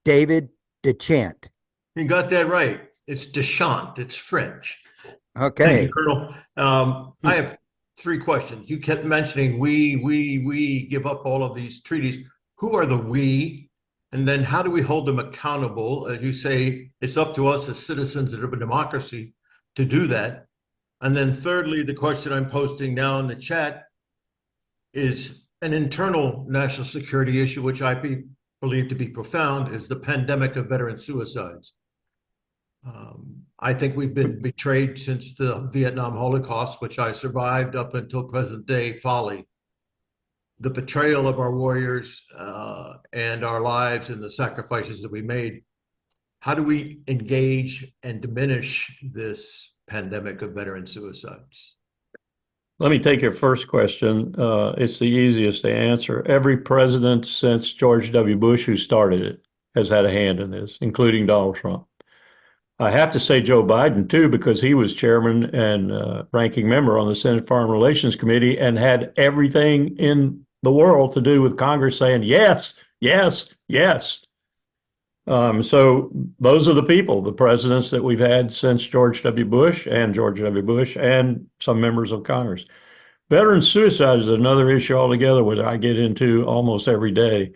David DeChant. You got that right. It's DeChant. It's French. Thank you, Okay. Colonel. I have three questions. You kept mentioning we give up all of these treaties. Who are the we? And then how do we hold them accountable? As you say, it's up to us as citizens of a democracy to do that. And then thirdly, the question I'm posting now in the chat is an internal national security issue, which I believe to be profound, is the pandemic of veteran suicides. I think we've been betrayed since the Vietnam Holocaust, which I survived up until present day folly. The betrayal of our warriors and our lives and the sacrifices that we made. How do we engage and diminish this pandemic of veteran suicides? Let me take your first question. It's the easiest to answer. Every president since George W. Bush who started it has had a hand in this, including Donald Trump. I have to say Joe Biden, too, because he was chairman and ranking member on the Senate Foreign Relations Committee and had everything in the world to do with Congress saying, yes, yes, yes. So those are the people, the presidents that we've had since George W. Bush and some members of Congress. Veteran suicide is another issue altogether, which I get into almost every day.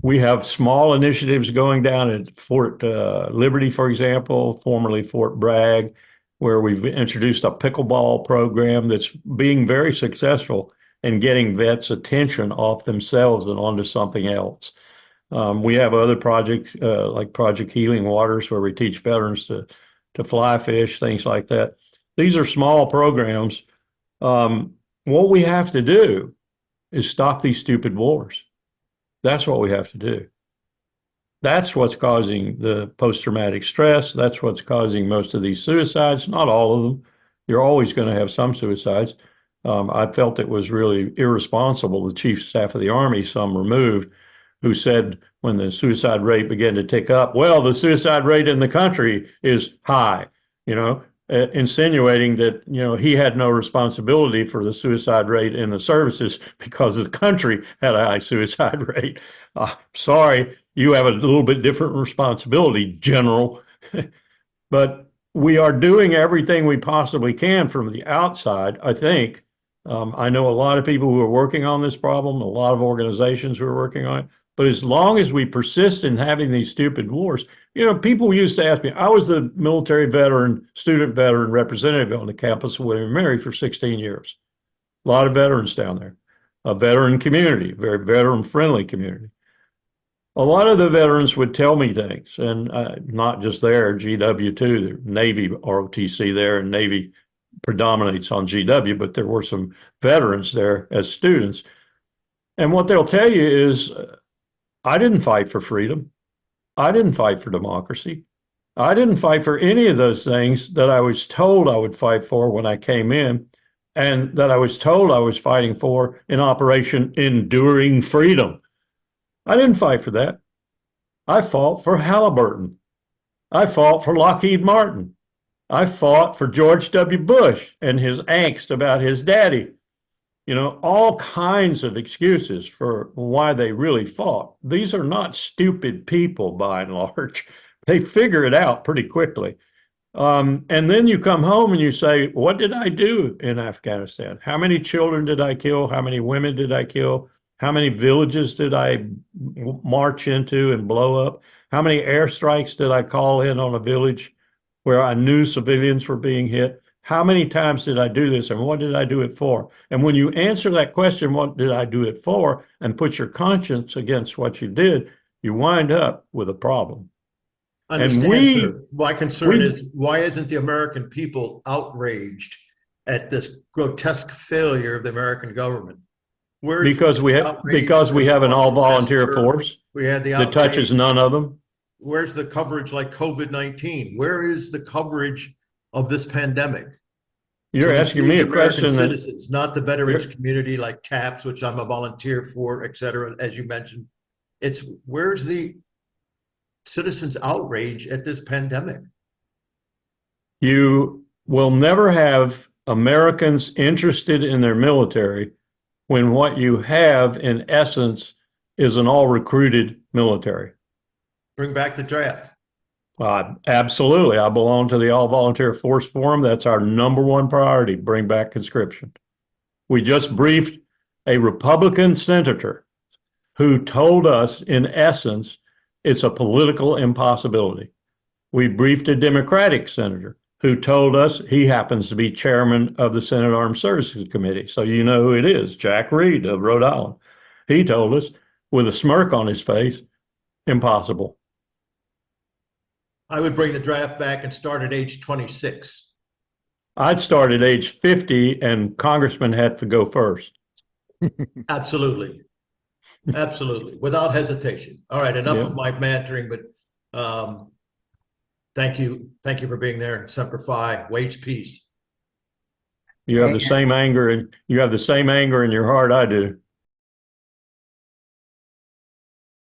We have small initiatives going down at Fort Liberty, for example, formerly Fort Bragg, where we've introduced a pickleball program that's being very successful in getting vets' attention off themselves and onto something else. We have other projects like Project Healing Waters, where we teach veterans to fly fish, things like that. These are small programs. What we have to do is stop these stupid wars. That's what we have to do. That's what's causing the post-traumatic stress. That's what's causing most of these suicides. Not all of them. You're always going to have some suicides. I felt it was really irresponsible, the Chief of Staff of the Army, some removed, who said when the suicide rate began to tick up, well, the suicide rate in the country is high, insinuating that, he had no responsibility for the suicide rate in the services because the country had a high suicide rate. Sorry, you have a little bit different responsibility, General. But we are doing everything we possibly can from the outside, I think. I know a lot of people who are working on this problem, a lot of organizations who are working on it. But as long as we persist in having these stupid wars, people used to ask me, I was the military veteran, student veteran representative on the campus of William & Mary for 16 years. A lot of veterans down there, a veteran community, very veteran-friendly community. A lot of the veterans would tell me things, and not just there, GW too, the Navy ROTC there, and Navy predominates on GW, but there were some veterans there as students. And what they'll tell you is, I didn't fight for freedom. I didn't fight for democracy. I didn't fight for any of those things that I was told I would fight for when I came in, and that I was told I was fighting for in Operation Enduring Freedom. I didn't fight for that. I fought for Halliburton. I fought for Lockheed Martin. I fought for George W. Bush and his angst about his daddy. All kinds of excuses for why they really fought. These are not stupid people, by and large. They figure it out pretty quickly. And then you come home and you say, what did I do in Afghanistan? How many children did I kill? How many women did I kill? How many villages did I march into and blow up? How many airstrikes did I call in on a village where I knew civilians were being hit? How many times did I do this, and what did I do it for? And when you answer that question, what did I do it for, and put your conscience against what you did, you wind up with a problem. Sir. My concern is, why isn't the American people outraged at this grotesque failure of the American government? Because we have an all-volunteer force that touches none of them. Where's the coverage like COVID-19? Where is the coverage of this pandemic? You're asking me a question citizens, not the veterans community like TAPS, which I'm a volunteer for, et cetera, as you mentioned. It's where's the citizens' outrage at this pandemic? You will never have Americans interested in their military when what you have, in essence, is an all-recruited military. Bring back the draft. Absolutely. I belong to the All Volunteer Force Forum. That's our number one priority, bring back conscription. We just briefed a Republican senator who told us, in essence, it's a political impossibility. We briefed a Democratic senator who told us he happens to be chairman of the Senate Armed Services Committee. So you know who it is, Jack Reed of Rhode Island. He told us with a smirk on his face, impossible. I would bring the draft back and start at age 26. I'd start at age 50 and congressmen had to go first. Absolutely. Absolutely. Without hesitation. All right. Enough of my bantering, but thank you. Thank you for being there. Semper Fi, wage peace. You have the same anger and you have the same anger in your heart I do.